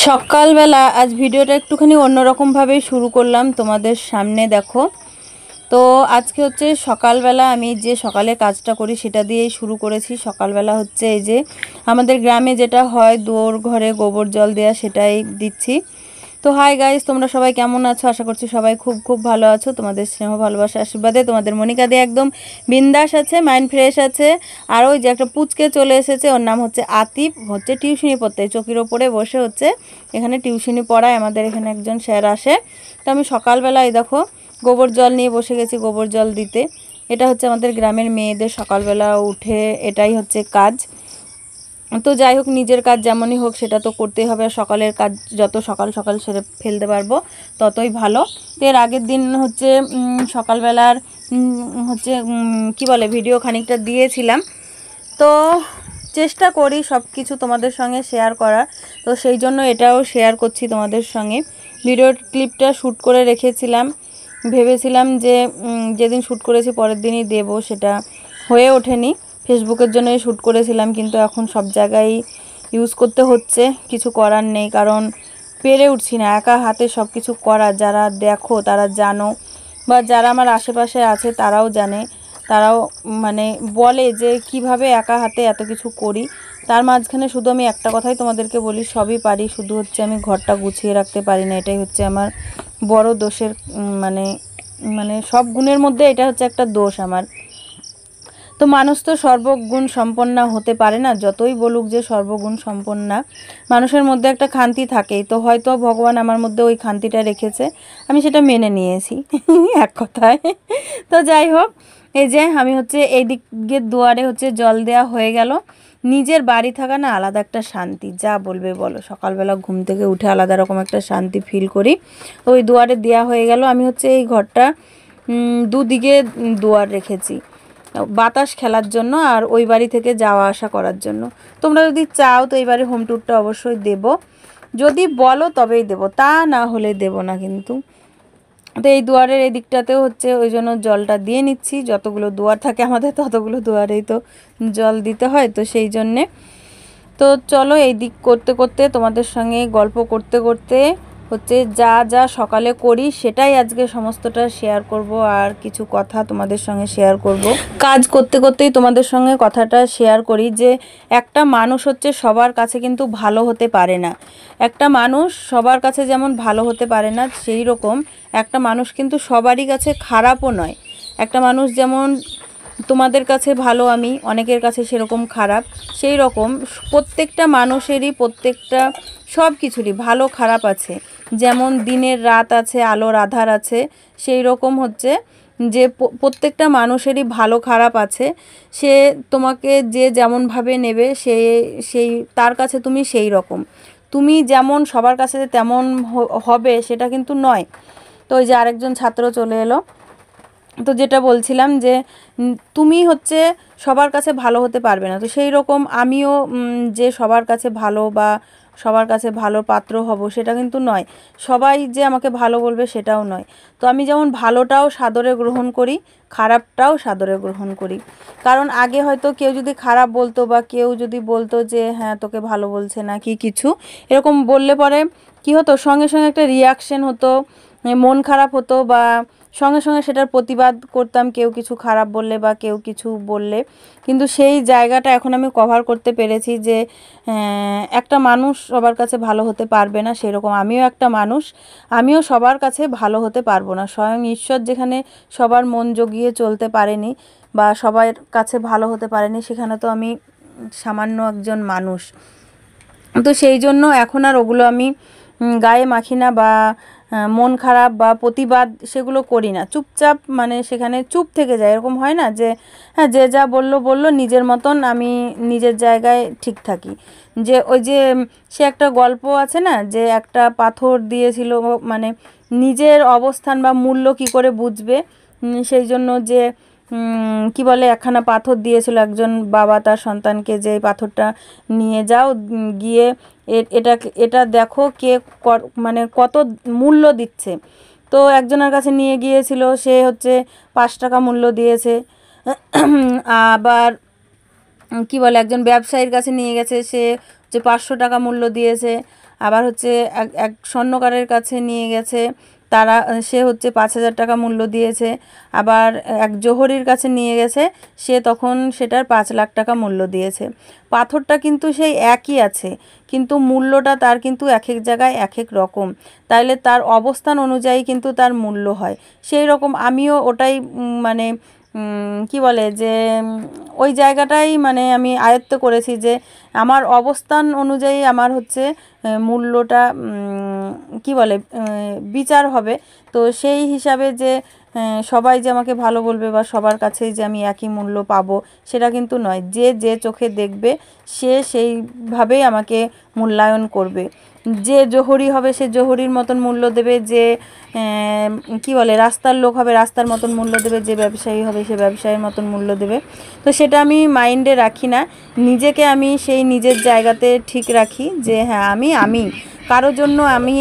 সকালবেলা আজ ভিডিওটা একটুখানি অন্যরকমভাবেই শুরু করলাম তোমাদের সামনে। দেখো, তো আজকে হচ্ছে সকালবেলা আমি যে সকালে কাজটা করি সেটা দিয়েই শুরু করেছি। সকালবেলা হচ্ছে এই যে আমাদের গ্রামে যেটা হয় দুয়ার ঘরে গোবর জল দেওয়া, সেটাই দিচ্ছি। তো হাই গাইস, তোমরা সবাই কেমন আছো? আশা করছি সবাই খুব খুব ভালো আছো। তোমাদের স্নেহ ভালোবাসা আশীর্বাদে তোমাদের মনিকা দিয়ে একদম বিন্দাস আছে, মাইন্ড ফ্রেশ আছে। আর ওই যে একটা পুচকে চলে এসেছে, ওর নাম হচ্ছে আতিফ, হচ্ছে টিউশনি পড়তে, চকির ওপরে বসে হচ্ছে এখানে টিউশনি পড়ায়। আমাদের এখানে একজন স্যার আসে। তো আমি সকালবেলায় দেখো গোবর জল নিয়ে বসে গেছি গোবর জল দিতে। এটা হচ্ছে আমাদের গ্রামের মেয়েদের সকালবেলা উঠে এটাই হচ্ছে কাজ। তো যাই হোক, নিজের কাজ যেমনই হোক সেটা তো করতেই হবে। সকালের কাজ যত সকাল সকাল সেরে ফেলতে পারবো ততই ভালো। তো এর আগের দিন হচ্ছে সকালবেলার হচ্ছে কি বলে ভিডিও খানিকটা দিয়েছিলাম। তো চেষ্টা করি সব কিছু তোমাদের সঙ্গে শেয়ার করার, তো সেই জন্য এটাও শেয়ার করছি তোমাদের সঙ্গে। ভিডিও ক্লিপটা শ্যুট করে রেখেছিলাম, ভেবেছিলাম যে যেদিন শ্যুট করেছি পরের দিনই দেব, সেটা হয়ে ওঠেনি। ফেসবুকের জন্যই শ্যুট করেছিলাম, কিন্তু এখন সব জায়গায় ইউজ করতে হচ্ছে, কিছু করার নেই। কারণ পেরে উঠছি না একা হাতে সব কিছু করা। যারা দেখো তারা জানো, বা যারা আমার আশেপাশে আছে তারাও জানে, তারাও মানে বলে যে কিভাবে একা হাতে এত কিছু করি। তার মাঝখানে শুধু আমি একটা কথাই তোমাদেরকে বলি, সবই পারি, শুধু হচ্ছে আমি ঘরটা গুছিয়ে রাখতে পারি না। এটাই হচ্ছে আমার বড় দোষের মানে মানে সব গুণের মধ্যে এটা হচ্ছে একটা দোষ আমার। তো মানুষ তো সর্বগুণ সম্পন্না হতে পারে না, যতই বলুক যে সর্বগুণ সম্পন্না, মানুষের মধ্যে একটা খান্তি থাকেই। তো হয়তো ভগবান আমার মধ্যে ওই খান্তিটা রেখেছে, আমি সেটা মেনে নিয়েছি এক কথায়। তো যাই হোক, এই যে আমি হচ্ছে এই দিকের দুয়ারে হচ্ছে জল দেওয়া হয়ে গেল। নিজের বাড়ি থাকা না আলাদা একটা শান্তি, যা বলবে বলো। সকালবেলা ঘুম থেকে উঠে আলাদা রকম একটা শান্তি ফিল করি। ওই দুয়ারে দেওয়া হয়ে গেল। আমি হচ্ছে এই ঘরটা দুদিকে দুয়ার রেখেছি বাতাস খেলার জন্য আর ওই বাড়ি থেকে যাওয়া আসা করার জন্য। তোমরা যদি চাও তো এই বাড়ির হোম ট্যুরটা অবশ্যই দেব, যদি বলো তবেই দেব, তা না হলে দেব না কিন্তু। তো এই দুয়ারের এই দিকটাতেও হচ্ছে ওই জন্য জলটা দিয়ে নিচ্ছি। যতগুলো দুয়ার থাকে আমাদের ততগুলো দুয়ারেই তো জল দিতে হয়, তো সেই জন্যে। তো চলো এই দিক করতে করতে তোমাদের সঙ্গে গল্প করতে করতে হচ্ছে যা যা সকালে করি সেটাই আজকে সমস্তটা শেয়ার করব। আর কিছু কথা তোমাদের সঙ্গে শেয়ার করব। কাজ করতে করতেই তোমাদের সঙ্গে কথাটা শেয়ার করি যে একটা মানুষ হচ্ছে সবার কাছে কিন্তু ভালো হতে পারে না। একটা মানুষ সবার কাছে যেমন ভালো হতে পারে না, সেই রকম একটা মানুষ কিন্তু সবারই কাছে খারাপও নয়। একটা মানুষ যেমন তোমাদের কাছে ভালো, আমি অনেকের কাছে সেরকম খারাপ। সেই রকম প্রত্যেকটা মানুষেরই প্রত্যেকটা সব কিছুরই ভালো খারাপ আছে। যেমন দিনের রাত আছে, আলোর আধার আছে, সেই রকম হচ্ছে যে প্রত্যেকটা মানুষেরই ভালো খারাপ আছে। সে তোমাকে যে যেমনভাবে নেবে সেই তার কাছে তুমি সেই রকম। তুমি যেমন সবার কাছে তেমন হবে সেটা কিন্তু নয়। তো ওই যে আরেকজন ছাত্র চলে এলো। তো যেটা বলছিলাম যে তুমি হচ্ছে সবার কাছে ভালো হতে পারবে না, তো সেই রকম আমিও যে সবার কাছে ভালো বা সবার কাছে ভালো পাত্র হব সেটা কিন্তু নয়। সবাই যে আমাকে ভালো বলবে সেটাও নয়। তো আমি যেমন ভালোটাও সাদরে গ্রহণ করি, খারাপটাও সাদরে গ্রহণ করি। কারণ আগে হয়তো কেউ যদি খারাপ বলতো বা কেউ যদি বলতো যে হ্যাঁ তোকে ভালো বলছে না কি কিছু এরকম বললে পরে কি হতো, সঙ্গে সঙ্গে একটা রিয়াকশন হতো, মন খারাপ হতো, বা সঙ্গে সঙ্গে সেটার প্রতিবাদ করতাম কেউ কিছু খারাপ বললে বা কেউ কিছু বললে। কিন্তু সেই জায়গাটা এখন আমি কভার করতে পেরেছি যে একটা মানুষ সবার কাছে ভালো হতে পারবে না, সেরকম আমিও একটা মানুষ, আমিও সবার কাছে ভালো হতে পারবো না। স্বয়ং ঈশ্বর যেখানে সবার মন জগিয়ে চলতে পারেনি বা সবার কাছে ভালো হতে পারেনি, সেখানে তো আমি সামান্য একজন মানুষ। তো সেই জন্য এখন আর ওগুলো আমি গায়ে মাখি না, বা মন খারাপ বা প্রতিবাদ সেগুলো করি না। চুপচাপ মানে সেখানে চুপ থেকে যায়। এরকম হয় না যে হ্যাঁ যে যা বললো বললো, নিজের মতন আমি নিজের জায়গায় ঠিক থাকি। যে ওই যে সে একটা গল্প আছে না, যে একটা পাথর দিয়েছিল, মানে নিজের অবস্থান বা মূল্য কি করে বুঝবে, সেই জন্য যে কি বলে একখানা পাথর দিয়েছিল একজন বাবা তার সন্তানকে, যে এই পাথরটা নিয়ে যাও, গিয়ে এটা এটা দেখো কে মানে কত মূল্য দিচ্ছে। তো একজনের কাছে নিয়ে গিয়েছিল, সে হচ্ছে 5 টাকা মূল্য দিয়েছে। আবার কি বলে একজন ব্যবসায়ীর কাছে নিয়ে গেছে, সে যে 500 টাকা মূল্য দিয়েছে। আবার হচ্ছে এক স্বর্ণকারের কাছে নিয়ে গেছে, সে হচ্ছে 5,000 টাকা মূল্য দিয়েছে। আবার এক জোহরির কাছে নিয়ে গেছে, সে তখন সেটার 5 লাখ টাকা মূল্য দিয়েছে। পাথরটা কিন্তু সেই একই আছে, কিন্তু মূল্যটা তার কিন্তু এক এক জায়গায় এক এক রকম, তাইলে তার অবস্থান অনুযায়ী কিন্তু তার মূল্য হয়। সেই রকম আমিও ওটাই মানে কি বলে যে ওই জায়গাটাই মানে আমি আয়ত্ত করেছি যে আমার অবস্থান অনুযায়ী আমার হচ্ছে মূল্যটা কি বলে বিচার হবে। তো সেই হিসাবে যে সবাই যে আমাকে ভালো বলবে বা সবার কাছেই যে আমি একই মূল্য পাবো সেটা কিন্তু নয়। যে যে চোখে দেখবে সে সেইভাবেই আমাকে মূল্যায়ন করবে। যে জোহরি হবে সে জোহরির মতন মূল্য দেবে, যে কি বলে রাস্তার লোক হবে রাস্তার মতন মূল্য দেবে, যে ব্যবসায়ী হবে সে ব্যবসায়ীর মতন মূল্য দেবে। তো সেটা আমি মাইন্ডে রাখি না, নিজেকে আমি সেই নিজের জায়গাতে ঠিক রাখি যে হ্যাঁ আমি কারোর জন্য আমি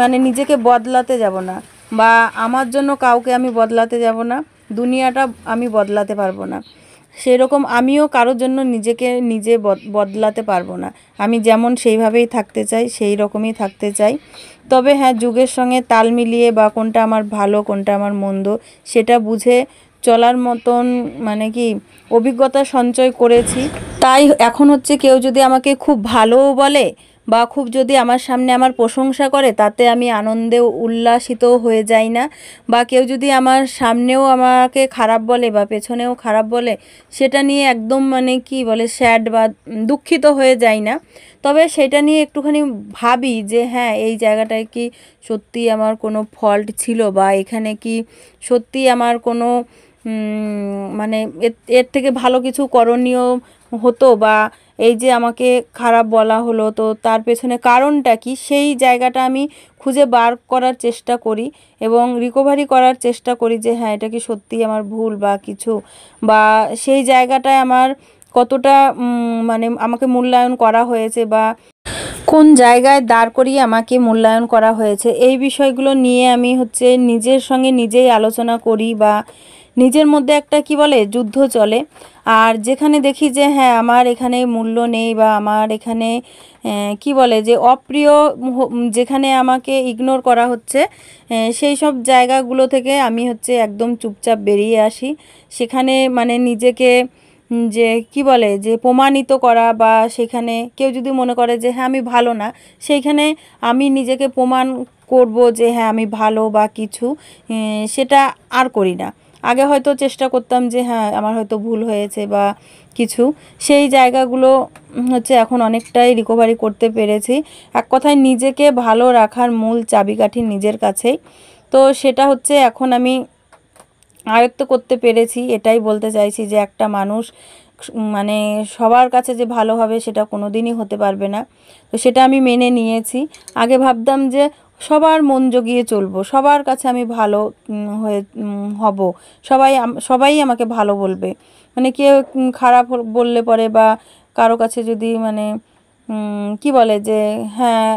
মানে নিজেকে বদলাতে যাব না, বা আমার জন্য কাউকে আমি বদলাতে যাব না, দুনিয়াটা আমি বদলাতে পারবো না। সেরকম আমিও কারোর জন্য নিজেকে নিজে বদলাতে পারবো না। আমি যেমন সেইভাবেই থাকতে চাই, সেই রকমই থাকতে চাই। তবে হ্যাঁ, যুগের সঙ্গে তাল মিলিয়ে বা কোনটা আমার ভালো কোনটা আমার মন্দ সেটা বুঝে চলার মতন মানে কি অভিজ্ঞতা সঞ্চয় করেছি। তাই এখন হচ্ছে কেউ যদি আমাকে খুব ভালোও বলে বা খুব যদি আমার সামনে আমার প্রশংসা করে, তাতে আমি আনন্দে উল্লাসিত হয়ে যাই না। বা কেউ যদি আমার সামনেও আমাকে খারাপ বলে বা পেছনেও খারাপ বলে, সেটা নিয়ে একদম মানে কি বলে স্যাড বা দুঃখিত হয়ে যাই না। তবে সেটা নিয়ে একটুখানি ভাবি যে হ্যাঁ, এই জায়গাটায় কি সত্যি আমার কোনো ফল্ট ছিল, বা এখানে কি সত্যি আমার কোনো মানে এর থেকে ভালো কিছু করণীয় হতো, বা এই যে আমাকে খারাপ বলা হলো তো তার পেছনে কারণটা কি, সেই জায়গাটা আমি খুঁজে বার করার চেষ্টা করি এবং রিকভারি করার চেষ্টা করি যে হ্যাঁ, এটা কি সত্যিই আমার ভুল বা কিছু, বা সেই জায়গাটায় আমার কতটা মানে আমাকে মূল্যায়ন করা হয়েছে বা কোন জায়গায় দাঁড় করিয়ে আমাকে মূল্যায়ন করা হয়েছে, এই বিষয়গুলো নিয়ে আমি হচ্ছে নিজের সঙ্গে নিজেই আলোচনা করি বা নিজের মধ্যে একটা কি বলে যুদ্ধ চলে। আর যেখানে দেখি যে হ্যাঁ, আমার এখানে মূল্য নেই বা আমার এখানে কি বলে যে অপ্রিয়, যেখানে আমাকে ইগনোর করা হচ্ছে, সেই সব জায়গাগুলো থেকে আমি হচ্ছে একদম চুপচাপ বেরিয়ে আসি। সেখানে মানে নিজেকে যে কি বলে যে প্রমাণিত করা, বা সেখানে কেউ যদি মনে করে যে হ্যাঁ আমি ভালো না, সেইখানে আমি নিজেকে প্রমাণ করব যে হ্যাঁ আমি ভালো বা কিছু, সেটা আর করি না। আগে হয়তো চেষ্টা করতাম যে হ্যাঁ আমার হয়তো ভুল হয়েছে বা কিছু, সেই জায়গাগুলো হচ্ছে এখন অনেকটাই রিকভারি করতে পেরেছি। এক কথায় নিজেকে ভালো রাখার মূল চাবিকাঠি নিজের কাছেই। তো সেটা হচ্ছে এখন আমি আয়ত্ত করতে পেরেছি। এটাই বলতে চাইছি যে একটা মানুষ মানে সবার কাছে যে ভালো হবে সেটা কোনো দিনই হতে পারবে না। তো সেটা আমি মেনে নিয়েছি। আগে ভাবতাম যে সবার মন জুগিয়ে চলবো, সবার কাছে আমি ভালো হয়ে হব, সবাই আমাকে ভালো বলবে। মানে কেউ খারাপ বললে পরে বা কারো কাছে যদি মানে কি বলে যে হ্যাঁ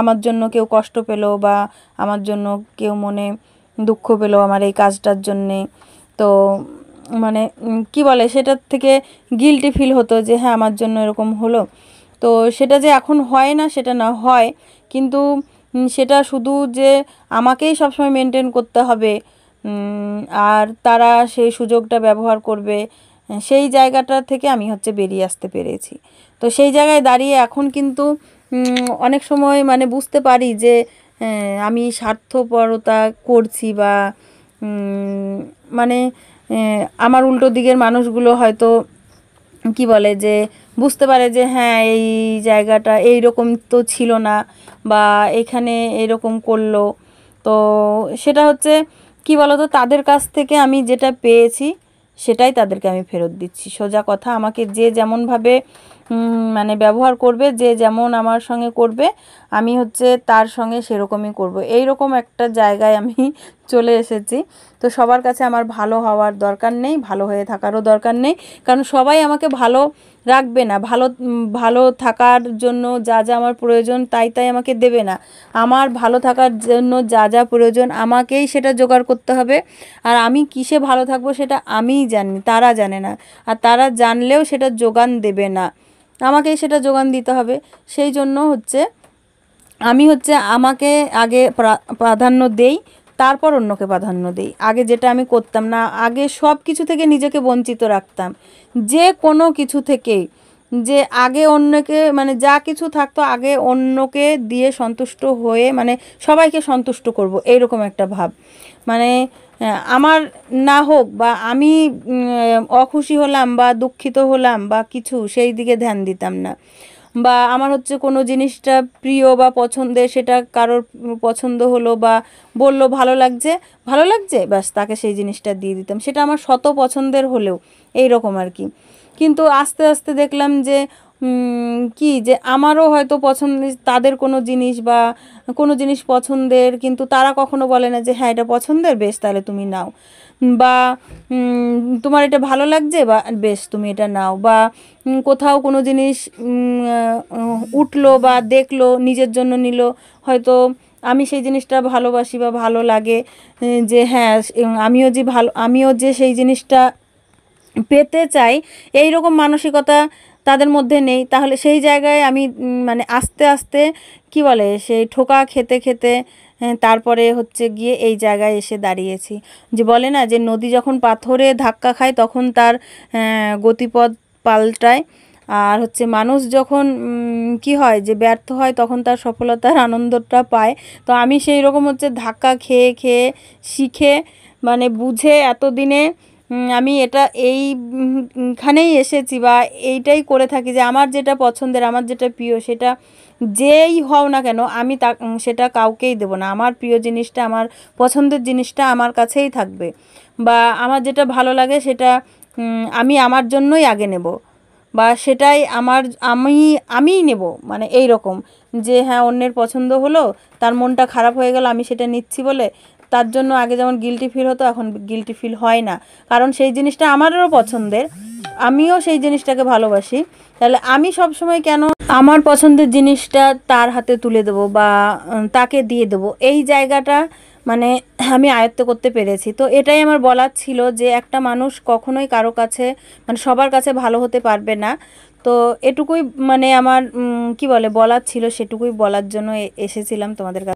আমার জন্য কেউ কষ্ট পেলো বা আমার জন্য কেউ মনে দুঃখ পেলো আমার এই কাজটার জন্যে, তো মানে কি বলে সেটার থেকে গিল্টি ফিল হতো যে হ্যাঁ আমার জন্য এরকম হলো। তো সেটা যে এখন হয় না সেটা না, হয়, কিন্তু সেটা শুধু যে আমাকেই সবসময় মেনটেন করতে হবে আর তারা সেই সুযোগটা ব্যবহার করবে, সেই জায়গাটা থেকে আমি হচ্ছে বেরিয়ে আসতে পেরেছি। তো সেই জায়গায় দাঁড়িয়ে এখন কিন্তু অনেক সময় মানে বুঝতে পারি যে আমি স্বার্থপরতা করছি, বা মানে আমার উল্টো দিকের মানুষগুলো হয়তো কি বলে যে বুঝতে পারে যে হ্যাঁ এই জায়গাটা এই রকম তো ছিল না, বা এখানে এরকম করলো। তো সেটা হচ্ছে কি বলতো, তাদের কাছ থেকে আমি যেটা পেয়েছি সেটাই তাদেরকে আমি ফেরত দিচ্ছি। সোজা কথা, আমাকে যে যেমনভাবে মানে ব্যবহার করবে, যে যেমন আমার সঙ্গে করবে, আমি হচ্ছে তার সঙ্গে সেরকমই করব, এই রকম একটা জায়গায় আমি চলে এসেছি। তো সবার কাছে আমার ভালো হওয়ার দরকার নেই, ভালো হয়ে থাকারও দরকার নেই, কারণ সবাই আমাকে ভালো রাখবে না। ভালো থাকার জন্য যা যা আমার প্রয়োজন তাই আমাকে দেবে না। আমার ভালো থাকার জন্য যা যা প্রয়োজন আমাকেই সেটা জোগাড় করতে হবে। আর আমি কিসে ভালো থাকবো সেটা আমিই জানি, তারা জানে না। আর তারা জানলেও সেটা যোগান দেবে না, আমাকেই সেটা যোগান দিতে হবে। সেই জন্য হচ্ছে আমি হচ্ছে আমাকে আগে প্রাধান্য দেই, তারপর অন্যকে প্রাধান্য দেই। আগে যেটা আমি করতাম না, আগে সব কিছু থেকে নিজেকে বঞ্চিত রাখতাম, যে কোনো কিছু থেকেই, যে আগে অন্যকে মানে যা কিছু থাকতো আগে অন্যকে দিয়ে সন্তুষ্ট হয়ে মানে সবাইকে সন্তুষ্ট করব, এইরকম একটা ভাব। মানে আমার না হোক বা আমি অখুশি হলাম বা দুঃখিত হলাম বা কিছু, সেই দিকে ধ্যান দিতাম না। বা আমার হচ্ছে কোনো জিনিসটা প্রিয় বা পছন্দের, সেটা কারোর পছন্দ হলো বা বলল ভালো লাগছে, ভালো লাগছে, ব্যাস তাকে সেই জিনিসটা দিয়ে দিতাম, সেটা আমার শত পছন্দের হলেও, এই রকম আর কি। কিন্তু আস্তে আস্তে দেখলাম যে কি যে আমারও হয়তো পছন্দের তাদের কোনো জিনিস বা কোনো জিনিস পছন্দের, কিন্তু তারা কখনো বলে না যে হ্যাঁ এটা পছন্দের, বেশ তাহলে তুমি নাও, বা তোমার এটা ভালো লাগছে বা বেশ তুমি এটা নাও, বা কোথাও কোনো জিনিস উঠলো বা দেখলো নিজের জন্য নিল, হয়তো আমি সেই জিনিসটা ভালোবাসি বা ভালো লাগে, যে হ্যাঁ আমিও যে সেই জিনিসটা পেতে চাই, এই রকম মানসিকতা তাদের মধ্যে নেই। তাহলে সেই জায়গায় আমি মানে আস্তে আস্তে কি বলে সেই ঠোকা খেতে খেতে তারপরে হচ্ছে গিয়ে এই জায়গায় এসে দাঁড়িয়েছি। যে বলে না যে নদী যখন পাথরে ধাক্কা খায় তখন তার গতিপথ পাল্টায়, আর হচ্ছে মানুষ যখন কি হয় যে ব্যর্থ হয় তখন তার সফলতার আনন্দটা পায়। তো আমি সেই রকম হচ্ছে ধাক্কা খেয়ে খেয়ে শিখে মানে বুঝে এতদিনে আমি এটা এইখানেই এসেছি বা এইটাই করে থাকি যে আমার যেটা পছন্দের, আমার যেটা প্রিয়, সেটা যেই হও না কেন আমি সেটা কাউকেই দেবো না। আমার প্রিয় জিনিসটা, আমার পছন্দের জিনিসটা আমার কাছেই থাকবে, বা আমার যেটা ভালো লাগে সেটা আমি আমার জন্যই আগে নেব, বা সেটাই আমি আমিই নেব, মানে এই রকম। যে হ্যাঁ অন্যের পছন্দ হলো, তার মনটা খারাপ হয়ে গেল আমি সেটা নিচ্ছি বলে, তার জন্য আগে যেমন গিল্টি ফিল হতো এখন গিল্টি ফিল হয় না, কারণ সেই জিনিসটা আমারও পছন্দের, আমিও সেই জিনিসটাকে ভালোবাসি। তাহলে আমি সব সময় কেন আমার পছন্দের জিনিসটা তার হাতে তুলে দেবো বা তাকে দিয়ে দেবো, এই জায়গাটা মানে আমি আয়ত্ত করতে পেরেছি। তো এটাই আমার বলার ছিল যে একটা মানুষ কখনোই কারো কাছে মানে সবার কাছে ভালো হতে পারবে না। তো এটুকুই মানে আমার কি বলে বলার ছিল, সেটুকুই বলার জন্য এসেছিলাম তোমাদের কাছে।